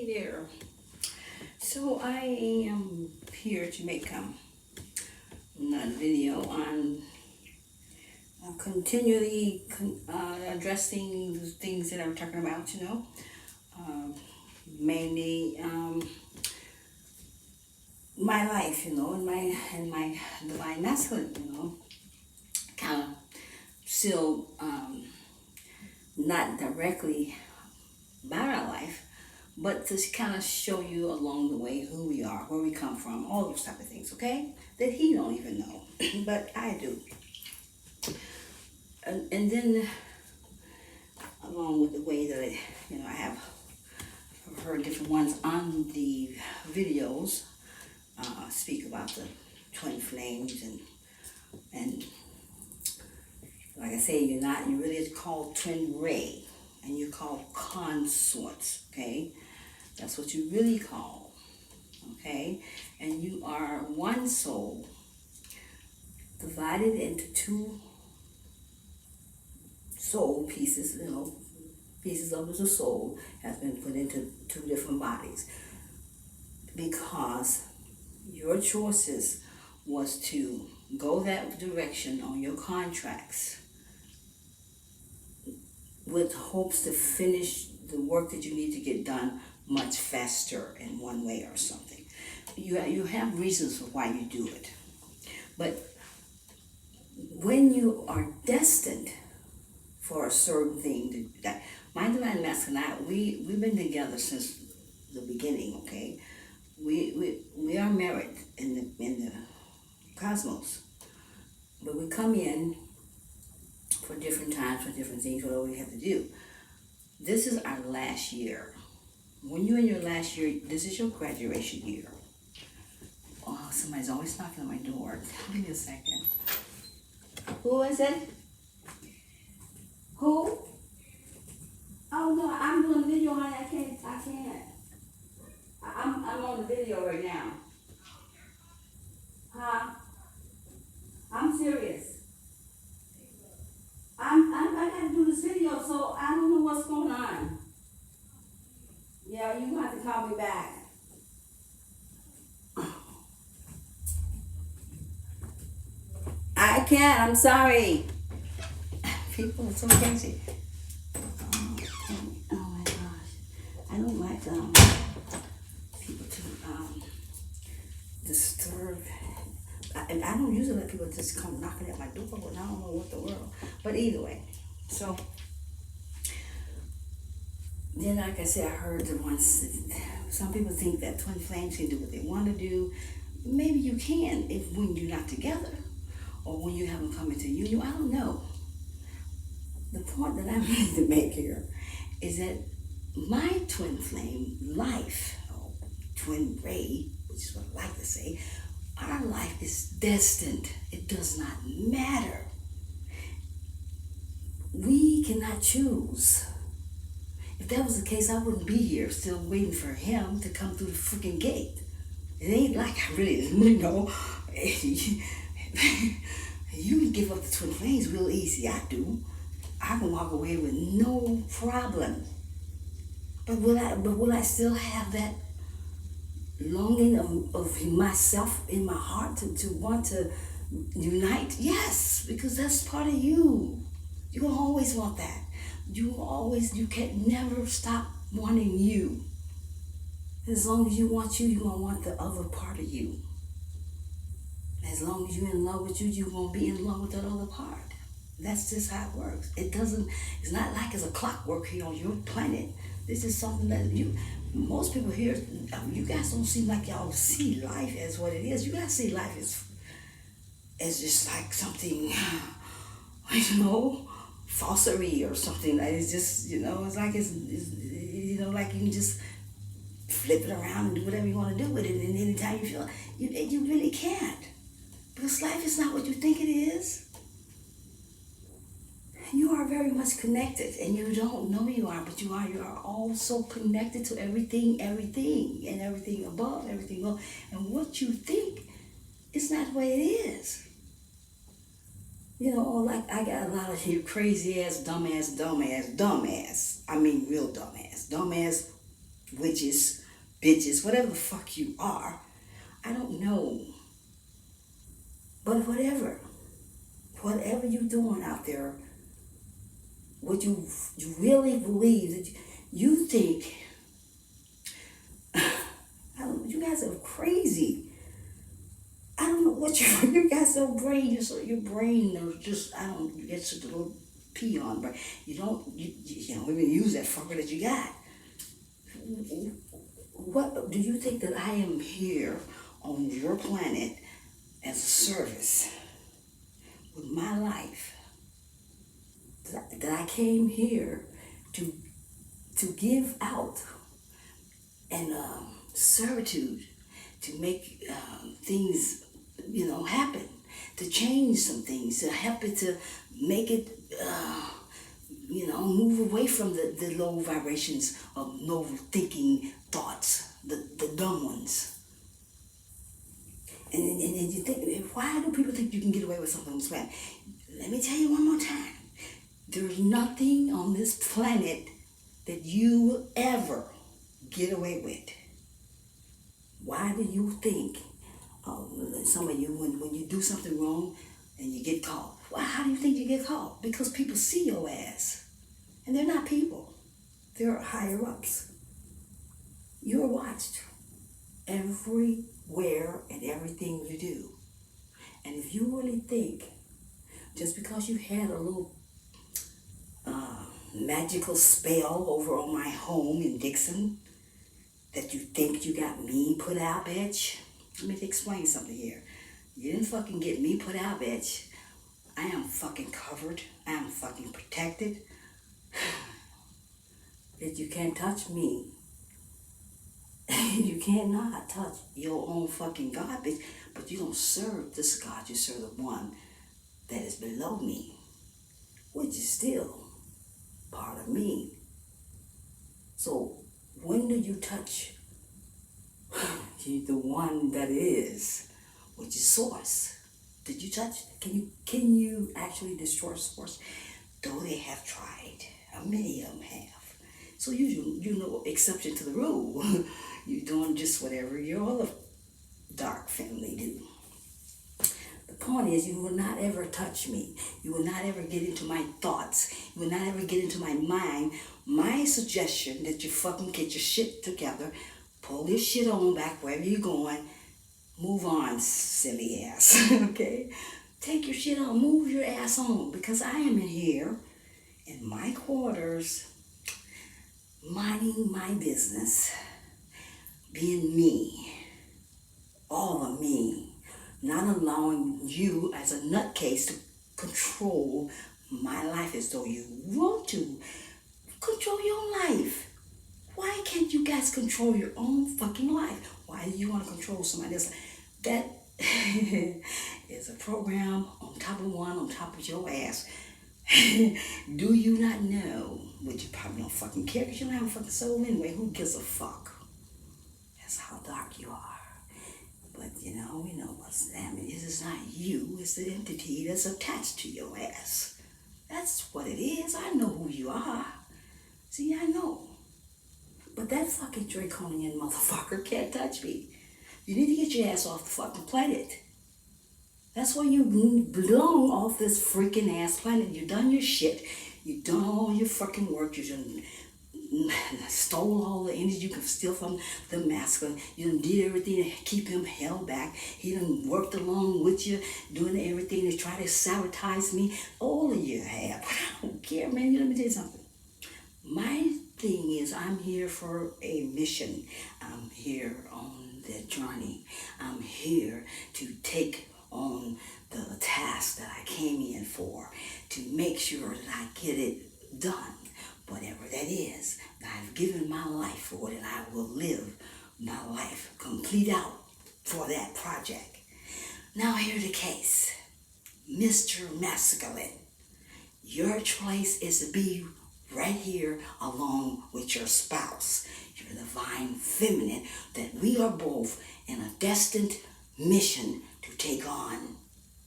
Hey there. So I am here to make another video on continually addressing the things that I'm talking about. Um, mainly my life, and my divine masculine. Kind of still not directly about our life, but to kind of show you along the way who we are, where we come from, all those type of things, okay? That he don't even know, but I do. And then along with the way that I have heard different ones on the videos speak about the twin flames and like I say, you really is called twin ray, and you're called consorts, okay? That's what you really call, okay? And you are one soul divided into two soul pieces, pieces of the soul has been put into two different bodies because your choices was to go that direction on your contracts with hopes to finish the work that you need to get done much faster in one way or something. You have reasons for why you do it. But when you are destined for a certain thing, that my divine master and I, we've been together since the beginning, okay? We are married in the cosmos, but we come in for different times, for different things, whatever we have to do. This is our last year. When you're in your last year, this is your graduation year. Oh, somebody's always knocking on my door. Give me a second. Who is it? Who? Oh no, I'm doing a video, honey. I can't. I'm on the video right now. Huh? I'm serious. I gotta do this video, so I don't know what's going on. Yeah, you have to call me back. I can't. I'm sorry. People are so crazy. Oh my gosh. I don't like people to disturb. And I don't usually let people just come knocking at my door, and I don't know what the world. But either way, so then, like I said, I heard the ones. Some people think that twin flames can do what they want to do. Maybe you can if when you're not together, or when you haven't come into union. I don't know. The point that I'm trying to make here is that my twin flame life, or twin ray, which is what I like to say, our life is destined. It does not matter. We cannot choose. If that was the case, I wouldn't be here still waiting for him to come through the freaking gate. It ain't like I really, you can give up the twin flames real easy. I do. I can walk away with no problem. But will I still have that longing of myself in my heart to want to unite? Yes, because that's part of you. You will always want that. You can never stop wanting you. As long as you want you, you're gonna want the other part of you. As long as you're in love with you, you're gonna be in love with that other part. That's just how it works. It's not like it's a clockwork here on your planet. This is something that most people here, you guys don't seem like y'all see life as what it is. You guys see life as just like something, falsery or something. Like it's just, it's like like you can just flip it around and do whatever you want to do with it. And anytime you feel, you really can't. Because life is not what you think it is. You are very much connected, and you don't know you are, but you are. You are also connected to everything, and everything above, everything below. And what you think is not the way it is. Like I got a lot of you crazy ass, dumbass. I mean, real dumbass witches, bitches, whatever the fuck you are. I don't know. But whatever you're doing out there, what you really believe that you think, you guys are crazy. I don't know what you guys so brain, your brain is just, I don't, it's just a little peon, but you don't, you don't even use that fucker that you got. What do you think that I am here on your planet as a service with my life? That I came here to give out and servitude to make things, happen, to change some things, to help it, to make it, move away from the low vibrations of no thinking thoughts, the dumb ones. And you think, why do people think you can get away with something on this planet? Let me tell you one more time. There's nothing on this planet that you will ever get away with. Why do you think, some of you, when you do something wrong and you get caught, well, how do you think you get caught? Because people see your ass. And they're not people. They're higher ups. You're watched everywhere and everything you do. And if you really think, just because you had a little magical spell over on my home in Dixon, that you think you got me put out, bitch. Let me explain something here. You didn't fucking get me put out, bitch. I am fucking covered. I am fucking protected. That you can't touch me. You cannot touch your own fucking God, bitch. But you don't serve this God. You serve the one that is below me, which is still part of me. So when do you touch the one that is, which is source? Did you touch? Can you actually destroy source? Though they have tried, many of them have. So you know, exception to the rule. You're doing just whatever your other dark family do. The point is, you will not ever touch me. You will not ever get into my thoughts. You will not ever get into my mind. My suggestion that you fucking get your shit together, pull your shit on back wherever you're going, move on, silly ass, okay? Take your shit on, move your ass on, because I am in here in my quarters, minding my business, being me, all of me, not allowing you as a nutcase to control my life as though you want to. Control your life. Why can't you guys control your own fucking life? Why do you want to control somebody else? That is a program on top of one, on top of your ass. Do you not know? Which you probably don't fucking care because you don't have a fucking soul anyway. Who gives a fuck? That's how dark you are. But we know what's happening. It is not you, it's the entity that's attached to your ass. That's what it is. I know who you are. See, I know. But that fucking draconian motherfucker can't touch me. You need to get your ass off the fucking planet. That's why you belong off this freaking ass planet. You done your shit. You done all your fucking work. You done stole all the energy you can steal from the masculine. You done did everything to keep him held back. He done worked along with you, doing everything to try to sabotage me. All of you have. I don't care, man. Let me tell you something. My thing is, I'm here for a mission. I'm here on the journey. I'm here to take on the task that I came in for, to make sure that I get it done, whatever that is. I've given my life for it, and I will live my life complete out for that project. Now here's the case. Mr. Masculine, your choice is to be right here along with your spouse, your divine feminine, that we are both in a destined mission to take on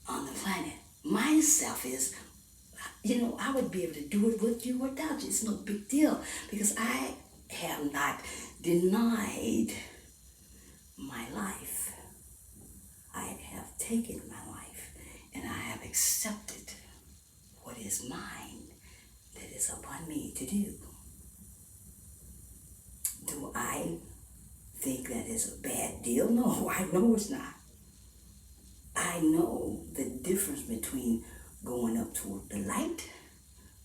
the planet. Myself is, I would be able to do it with you or without you. It's no big deal because I have not denied my life. I have taken my life and I have accepted what is mine that is upon me to do. Do I think that is a bad deal? No, I know it's not. I know the difference between going up toward the light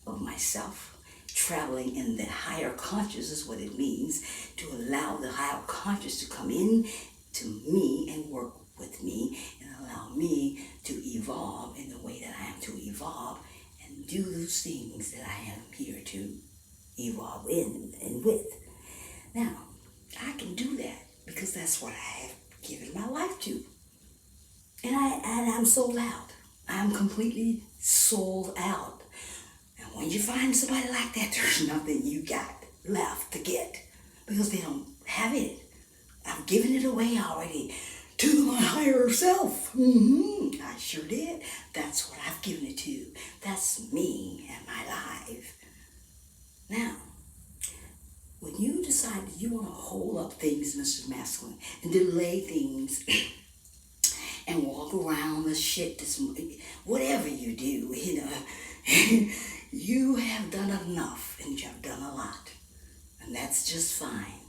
of myself, traveling in the higher conscious is what it means, to allow the higher conscious to come in to me and work with me and allow me to evolve in the way that I am to evolve and do those things that I am here to evolve in and with. Now, I can do that because that's what I have given my life to. And I'm sold out. I'm completely sold out. And when you find somebody like that, there's nothing you got left to get because they don't have it. I've given it away already to my higher self. I sure did. That's what I've given it to. That's me and my life. Now, when you decide that you want to hold up things, Mr. Masculine, and delay things and walk around the shit, whatever you do, you have done enough and you have done a lot. And that's just fine.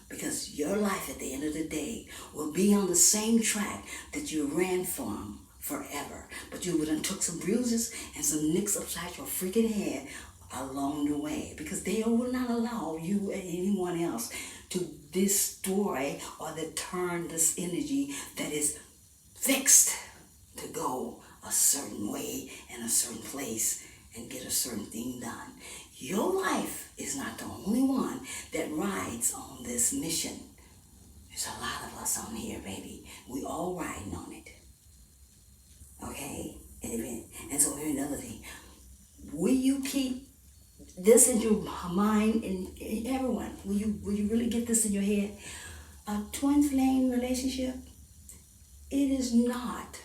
Because your life at the end of the day will be on the same track that you ran from forever. But you would have took some bruises and some nicks upside your freaking head along the way. Because they will not allow you and anyone else to destroy or to turn this energy that is fixed to go a certain way in a certain place and get a certain thing done. Your life is not the only one that rides on this mission. There's a lot of us on here, baby. We all riding on it. Okay? And so here's another thing. Will you keep this in your mind, and everyone? Will you really get this in your head? A twin flame relationship, it is not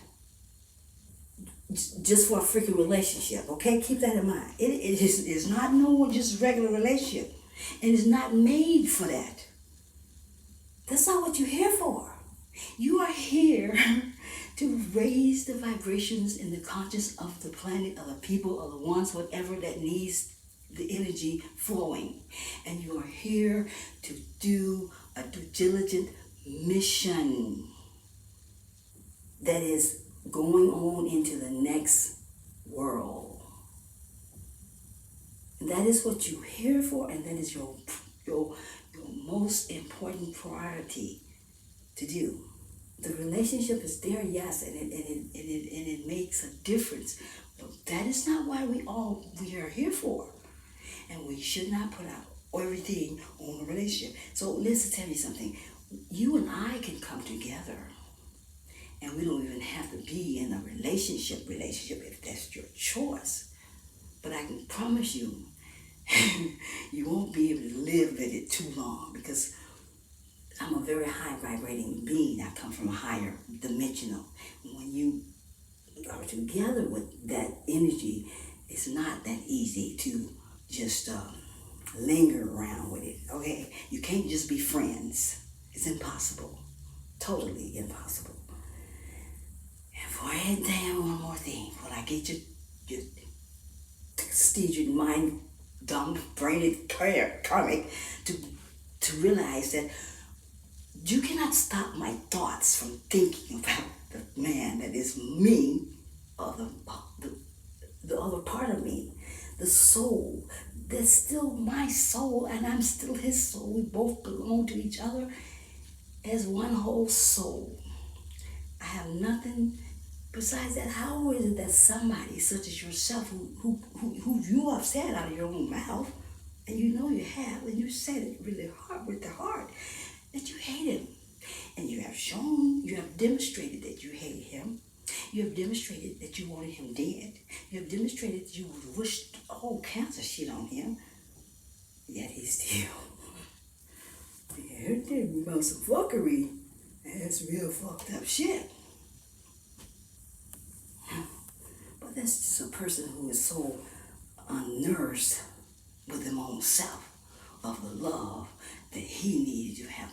just for a freaking relationship, okay? Keep that in mind. It is not no just regular relationship. And it's not made for that. That's not what you're here for. You are here to raise the vibrations in the conscious of the planet, of the people, of the ones, whatever that needs the energy flowing. And you are here to do a due diligent mission that is going on into the next world. And that is what you're here for, and that is your most important priority to do. The relationship is there, yes, and it makes a difference. But that is not why we are here for. And we should not put out everything on a relationship. So listen, tell me something. You and I can come together. And we don't even have to be in a relationship if that's your choice. But I can promise you, you won't be able to live with it too long because I'm a very high vibrating being. I come from a higher dimensional. When you are together with that energy, it's not that easy to just linger around with it, okay? You can't just be friends. It's impossible. Totally impossible. For damn one more thing, when I get your staged mind, dumb brained comic to realize that you cannot stop my thoughts from thinking about the man that is me, or the other part of me, the soul. That's still my soul, and I'm still his soul. We both belong to each other as one whole soul. I have nothing. Besides that, how is it that somebody such as yourself, who you have said out of your own mouth, and you know you have, and you said it really hard with the heart, that you hate him, and you have demonstrated that you hate him, you have demonstrated that you wanted him dead, you have demonstrated that you would wish all kinds of shit on him, yet he's still, yeah, about some fuckery, and that's real fucked up shit. That's just a person who is so unnourished with their own self, of the love that he needed to have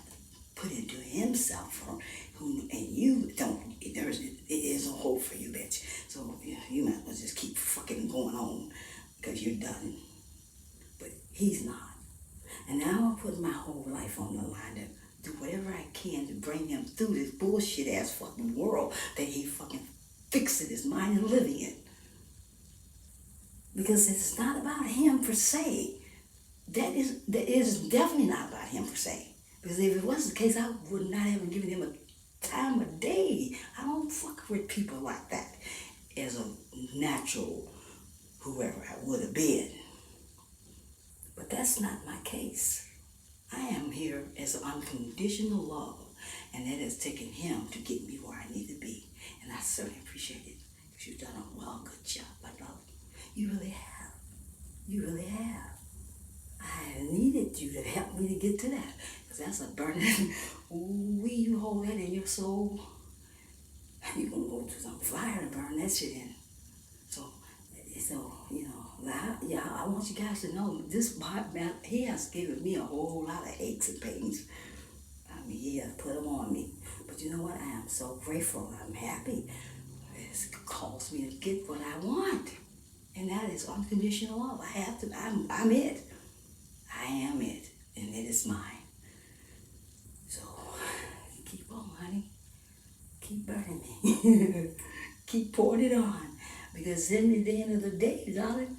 put into himself for who, and you don't, it is a hope for you, bitch. So you might as well just keep fucking going on because you're done. But he's not. And now I'm putting my whole life on the line to do whatever I can to bring him through this bullshit ass fucking world that he fucking fixing his mind and living in. Because it's not about him per se. That is definitely not about him per se. Because if it was the case, I would not have given him a time of day. I don't fuck with people like that as a natural whoever I would have been. But that's not my case. I am here as an unconditional love, and that has taken him to get me where I need to be. And I certainly appreciate it, because you've done a good job, my love. You really have. You really have. I needed you to help me to get to that, because that's a burning, ooh, you hold that in your soul, you're going to go through some fire to burn that shit in. So, you know, I want you guys to know, this man, he has given me a whole lot of aches and pains. I mean, he has put them on me. But you know what? I am so grateful. I'm happy. It's caused me to get what I want. And that is unconditional love. I have to, I'm it. I am it. And it is mine. So, keep on, honey. Keep burning me. Keep pouring it on. Because then at the end of the day, darling,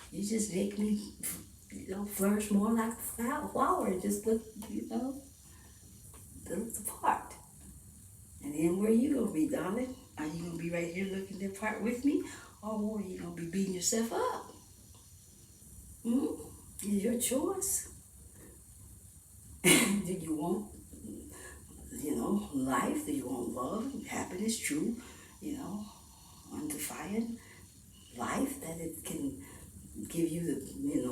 you just make me, flourish more like a flower. And just look, look the part. And then where you going to be, darling? Are you going to be right here looking the part with me? Or are you going to be beating yourself up? It's your choice. Do you want, life? Do you want love, happiness, true, undefined life, that it can give you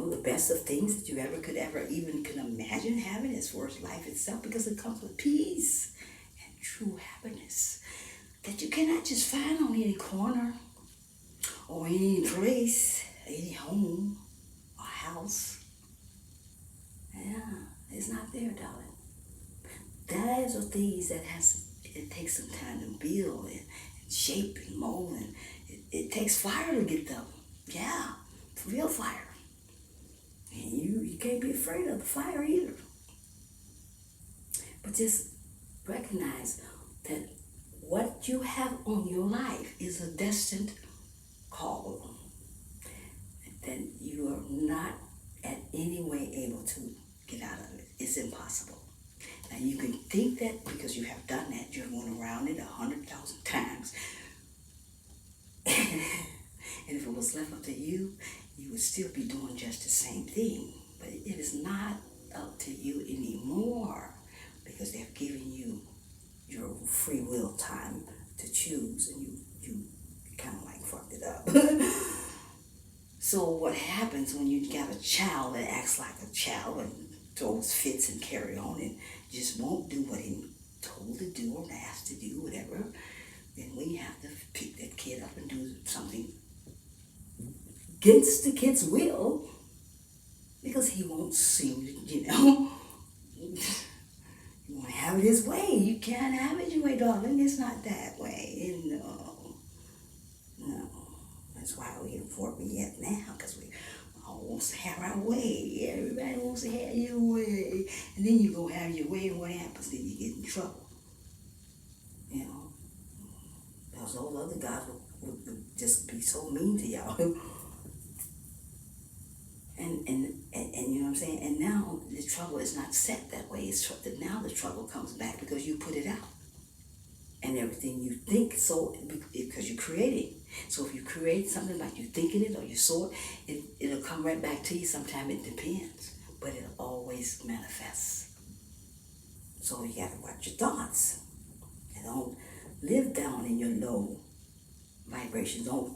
the best of things that you even can imagine having as far as life itself, because it comes with peace and true happiness that you cannot just find on any corner or any place, any home or house. Yeah, it's not there, darling. Those are things that it takes some time to build and shape and mold, and it takes fire to get them. Yeah, real fire. And you can't be afraid of the fire either. But just recognize that what you have on your life is a destined call. That you are not at any way able to get out of it. It's impossible. Now you can think that because you have done that, you've went around it 100,000 times. And if it was left up to you, you would still be doing just the same thing. But it is not up to you anymore, because they've given you your free will time to choose, and you kind of like fucked it up. So what happens when you got a child that acts like a child and throws fits and carry on and just won't do what he's told to do or asked to do, whatever, then we have to pick that kid up and do something against the kid's will, because he won't seem to, he won't have it his way. You can't have it your way, darling. It's not that way. No. That's why we ain't for me yet now, because we all wants to have our way. Everybody wants to have your way. And then you go have your way, and what happens? Then you get in trouble. Because those other guys would just be so mean to y'all. And you know what I'm saying? And now the trouble is not set that way. Now the trouble comes back because you put it out. And everything you think, so because you create it. So if you create something like you thinking it or you saw it, it'll come right back to you. Sometimes it depends, but it'll always manifest. So you gotta watch your thoughts, and don't live down in your low vibration. Don't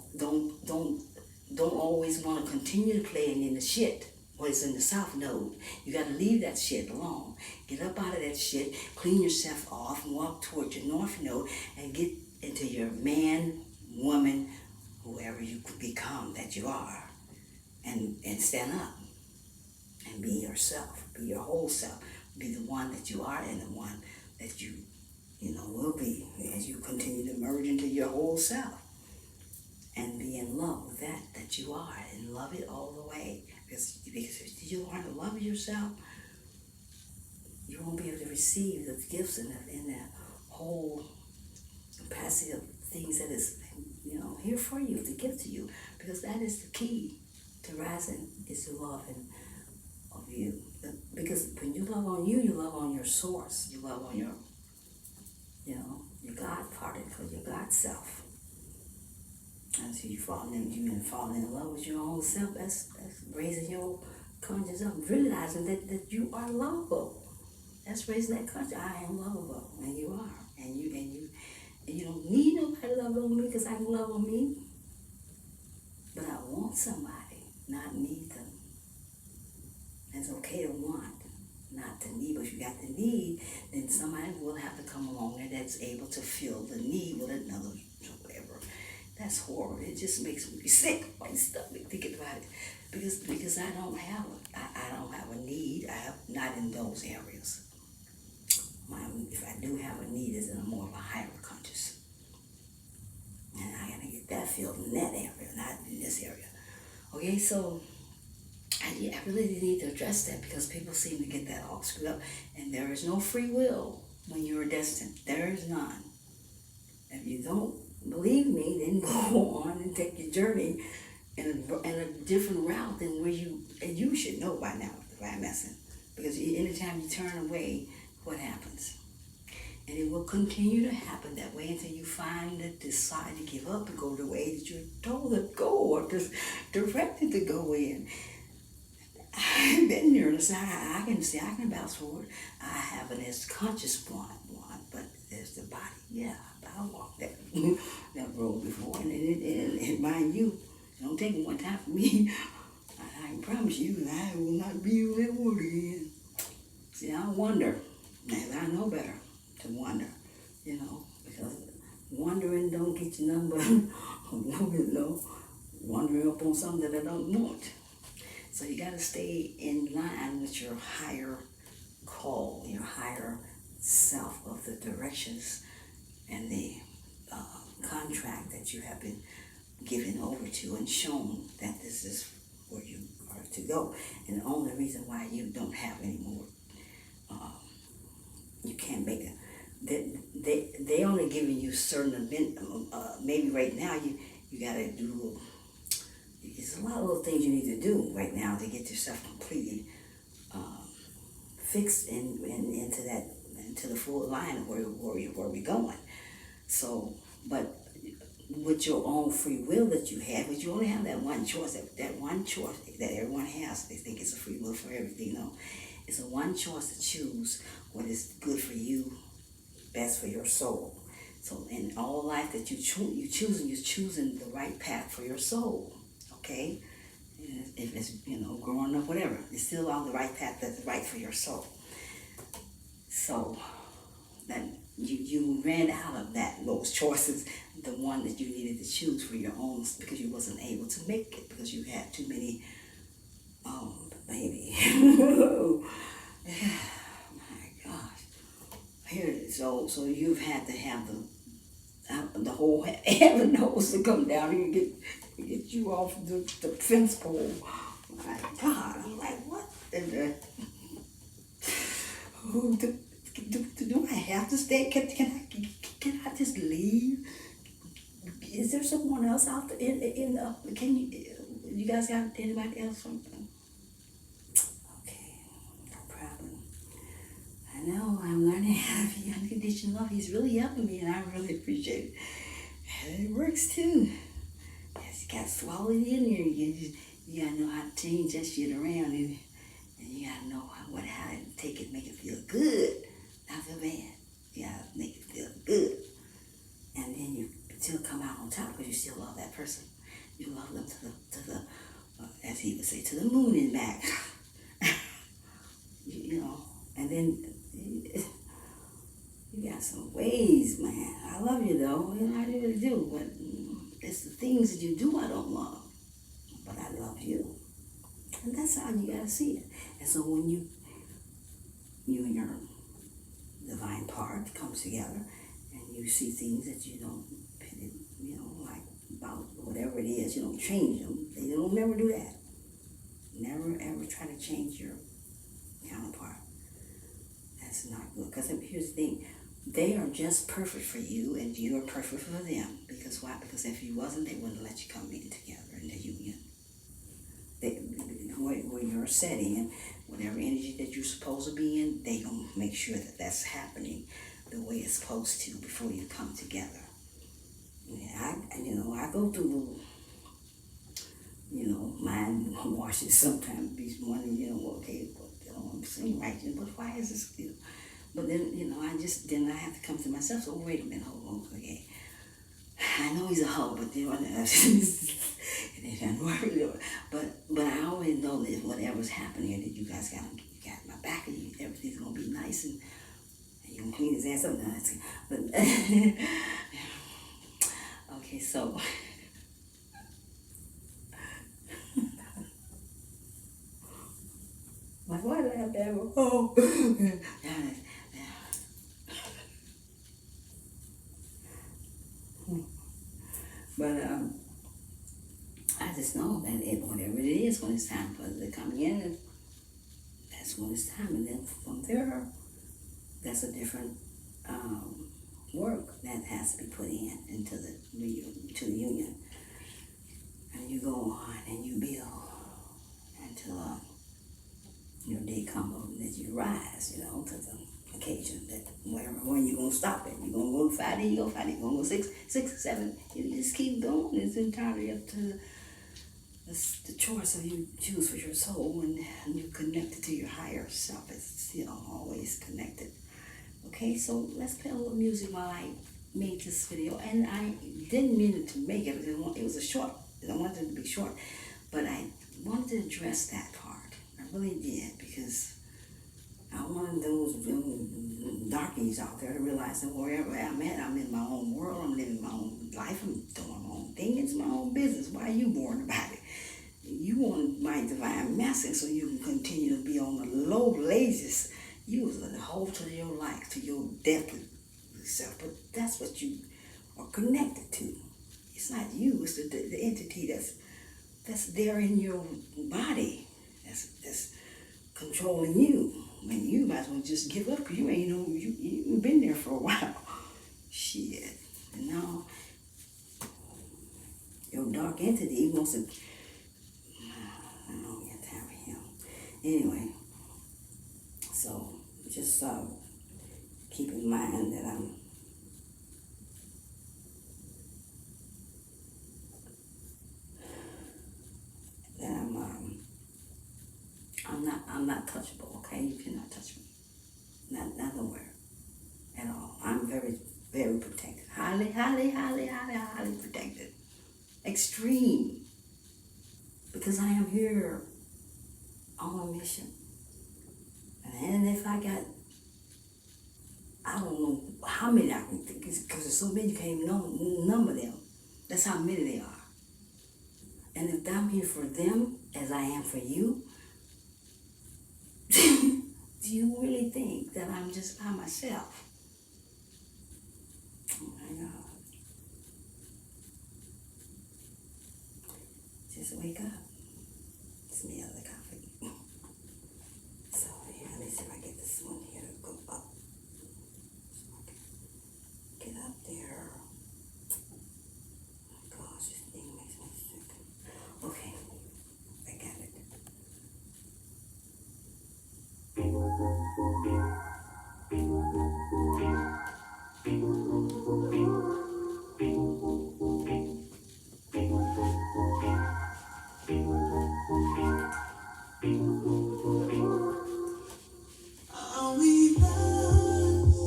always want to continue playing in the shit. What is in the south node. You got to leave that shit alone. Get up out of that shit, clean yourself off, and walk towards your north node, and get into your man, woman, whoever you could become that you are, and stand up and be yourself, be your whole self, be the one that you are and the one that you will be as you continue to merge into your whole self and be in love with that you are and love it all the way. Because if you learn to love yourself, you won't be able to receive the gifts in that whole capacity of things that is, here for you, to give to you. Because that is the key to rising, is to love of you. Because when you love on you, you love on your source. You love on your God part, your God self. And so you've been falling in love with your own self. That's raising your conscience up, realizing that you are lovable. That's raising that conscience. I am lovable, and you are, and you don't need nobody to love on me because I can love on me. But I want somebody, not need them. It's okay to want, not to need. But if you got the need, then somebody will have to come along there that's able to fill the need with another whatever. That's horrible. It just makes me sick. My stomach thinking about it, because I don't have a need. I have not in those areas. If I do have a need, it's in a more of a higher conscious, and I gotta get that filled in that area, not in this area. Okay, so I really need to address that because people seem to get that all screwed up, and there is no free will when you are destined. There is none. If you don't believe me, then go on and take your journey in a different route than where you should know by now if I'm messing. Because anytime you turn away, what happens? And it will continue to happen that way until you decide to give up and go the way that you're told to go or just directed to go in. I've been there, so I can vouch for it. I haven't as conscious one, but there's the body. Yeah, I walked that road before, and mind you, it don't take one time for me. I can promise you that I will not be on that road again. See, I wonder, and I know better to wonder, because wondering don't get you none but wondering up on something that I don't want. So you got to stay in line with your higher call, your higher self of the directions and the contract that you have been given over to and shown that this is where you are to go. And the only reason why you don't have any more, you can't make it. They only giving you certain maybe right now you got to do. There's a lot of little things you need to do right now to get yourself completely fixed into the full line of where we're going. So, but with your own free will that you have, but you only have that one choice, that one choice that everyone has. They think it's a free will for everything. No, it's a one choice to choose what is good for you, best for your soul. So in all life that you're choosing the right path for your soul. Okay, if it's growing up, whatever, it's still on the right path that's right for your soul. So that you ran out of those choices, the one that you needed to choose for your own, because you wasn't able to make it because you had too many. Oh, baby, oh my gosh! Here it is. So you've had to have the whole heaven knows to come down and get you off the fence pole. My God, I'm like, what? Do I have to stay? Can I just leave? Is there someone else out there? Can you guys got anybody else? Okay, no problem. I know I'm learning how to be unconditional love. He's really helping me, and I really appreciate it. And it works too. You got to swallow it in there. You got to know how to change that shit around, and you got to know how to take it, make it feel good, not feel bad. You got to make it feel good, and then you still come out on top because you still love that person. You love them to the as he would say, to the moon and back. And then you got some ways, man. I love you though, and I really do, but it's the things that you do I don't love. But I love you. And that's how you gotta see it. And so when you and your divine part comes together and you see things that you don't, like about whatever it is, you don't change them. They don't never do that. Never ever try to change your counterpart. That's not good. Because here's the thing. They are just perfect for you and you are perfect for them. Because why? Because if you wasn't, they wouldn't let you come in together in the union. Where you're set in, whatever energy that you're supposed to be in, they gonna make sure that that's happening the way it's supposed to before you come together. Yeah, I go through, mind washes sometimes. Be wondering, okay, I'm saying right, but why is this? But then, I have to come to myself. So wait a minute, hold on, okay. I know he's a hoe, but but I always know that whatever's happening, that you guys got my back, and everything's gonna be nice, and you gonna clean his ass up. But okay, so like, why did I have to have a hoe? But I just know that whatever it is, when it's time for it to come in, that's when it's time. And then from there, that's a different work that has to be put into the union. And you go on and you build until your day comes that you rise, to the occasion that when you're going to stop it. You're going to go 5 days, you go 5 days, you're going to go 6, 7. You just keep going. It's entirely up to the choice of you choose for your soul, and you're connected to your higher self. It's, always connected. Okay, so let's play a little music while I make this video. And I didn't mean it to make it. It was a short. I wanted it to be short. But I wanted to address that part. I really did, because I'm one of those darkies out there to realize that wherever I'm at, I'm in my own world, I'm living my own life, I'm doing my own thing, it's my own business. Why are you worrying about it? You want my divine message so you can continue to be on the low places. You was a whole to your life, to your depth of yourself, but that's what you are connected to. It's not you, it's the entity that's there in your body, that's controlling you. Man, you might as well just give up. You ain't you've been there for a while. Shit. And now your dark entity wants to. I don't get time for him. Anyway, so just keep in mind that I'm not touchable, okay? You cannot touch me. Not nowhere at all. I'm very, very protected. Highly, highly, highly, highly, highly protected. Extreme. Because I am here on a mission. And if I got, I don't know how many I can think, because there's so many you can't even number them. That's how many they are. And if I'm here for them as I am for you, do you really think that I'm just by myself? Oh my God. Just wake up. Smell the coffee. So yeah, let me see if I get this one here to go up. So I can get up there. Oh my gosh, this thing makes me sick. Okay, I got it. Are we lost,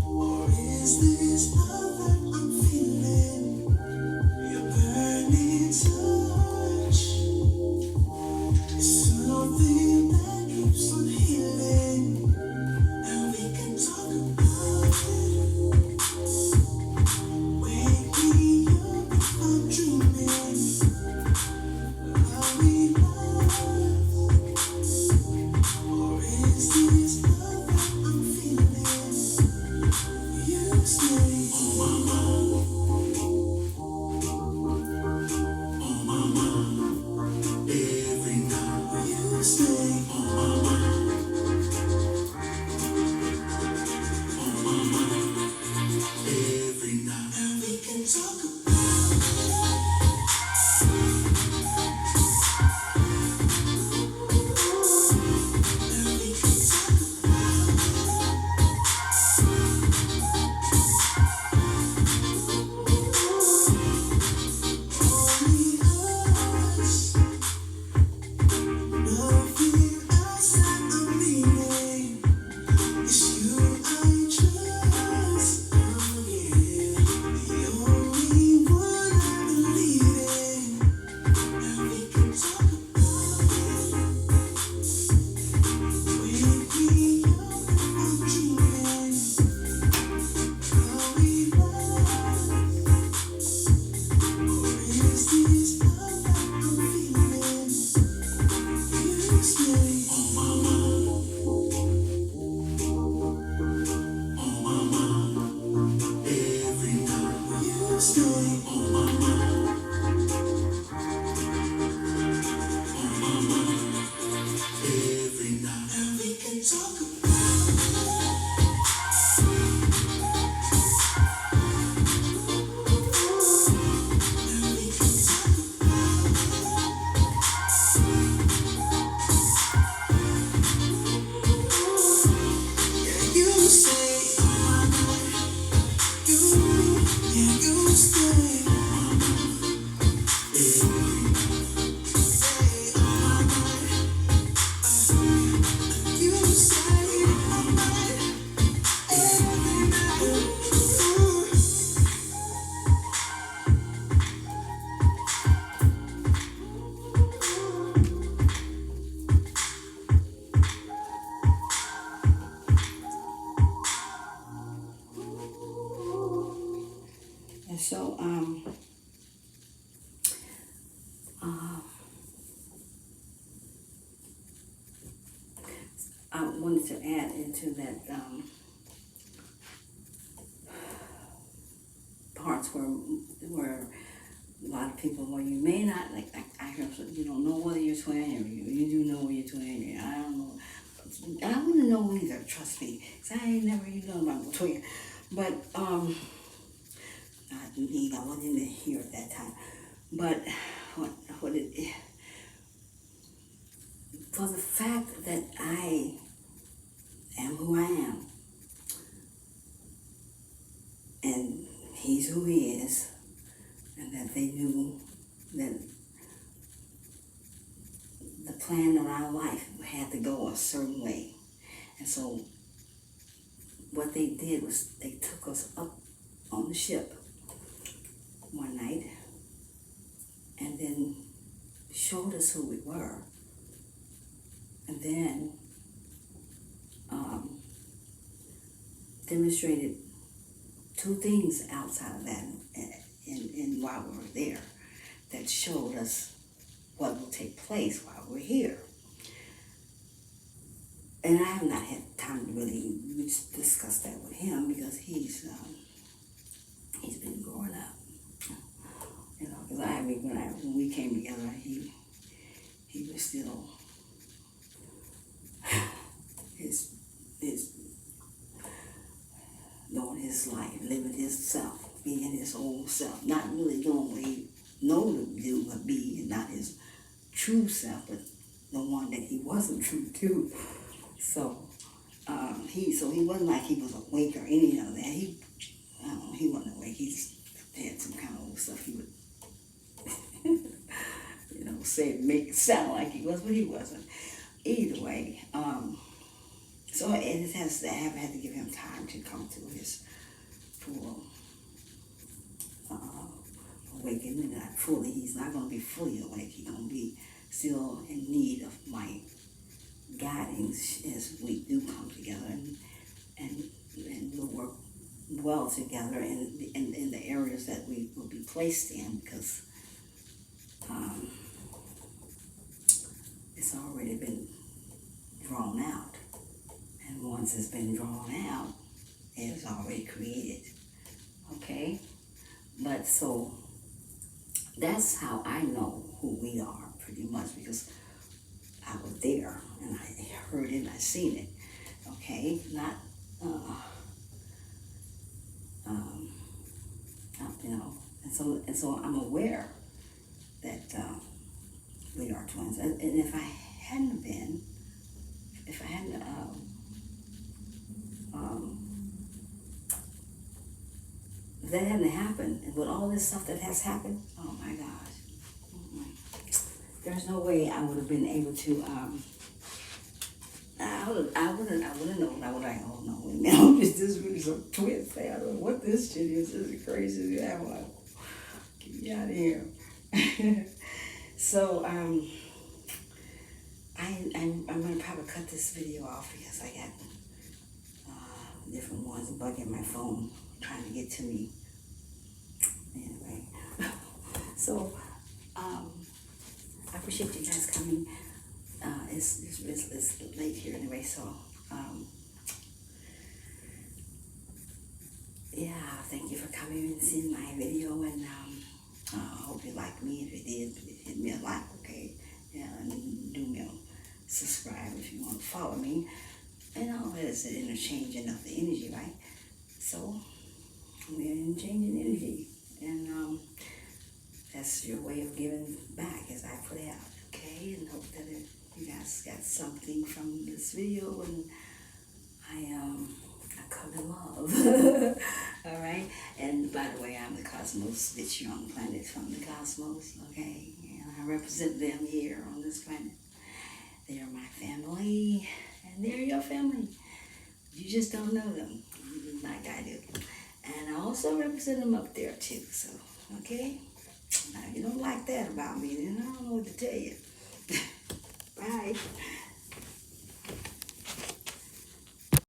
or is this love that I'm feeling? Your burning touch is something that keeps on healing. wanted to add into that parts where a lot of people, well, you may not, like I hear, you don't know whether you're twin, or you do know you're twin, I don't know. I wouldn't know either, trust me, because I ain't never even known about no twin. But, I wasn't in here at that time. But, for the fact that I am who I am, and he's who he is, and that they knew that the plan of our life had to go a certain way. And so what they did was they took us up on the ship one night and then showed us who we were. And then demonstrated two things outside of that and while we were there that showed us what will take place while we're here. And I have not had time to really discuss that with him because he's been growing up. You know, because when we came together, he was still his knowing his life, living his self, being his old self, not really doing what he know to do but be, and not his true self, but the one that he wasn't true to. So he wasn't like he was awake or any of that. He wasn't awake. He just had some kind of old stuff he would say, make it sound like he was, but he wasn't. Either way, so I have had to give him time to come to his full awakening. Not fully, he's not going to be fully awake. He's going to be still in need of my guidance as we do come together, and we'll work well together in the areas that we will be placed in, because it's already been drawn out. And once it's been drawn out, it's already created. Okay? But so that's how I know who we are, pretty much, because I was there and I heard it and I seen it. Okay? Not and so I'm aware that we are twins. And if I hadn't been, if that hadn't happened, and with all this stuff that has happened, oh my gosh, there's no way I would have been able to. I would have known. I would have, oh no, now this is really some twin thing. I don't know what this shit is. This is crazy. I'm like, get me out of here. So I'm gonna probably cut this video off because I got different ones bugging my phone trying to get to me. Anyway, so I appreciate you guys coming. It's late here anyway, so yeah, thank you for coming and seeing my video, and I hope you like me. If you did, hit me a like, okay? Yeah, and do me a subscribe if you want to follow me. And all that is an interchanging of the energy, right? So we're interchanging energy, and that's your way of giving back, as I put it out, okay? And hope that you guys got something from this video, and I come in love. All right? And by the way, I'm the cosmos, bitch, young planet from the cosmos, okay? And I represent them here on this planet. They are my family, and they're your family. You just don't know them like I do. And I also represent them up there too, so, okay? Now, if you don't like that about me, then I don't know what to tell you. Bye.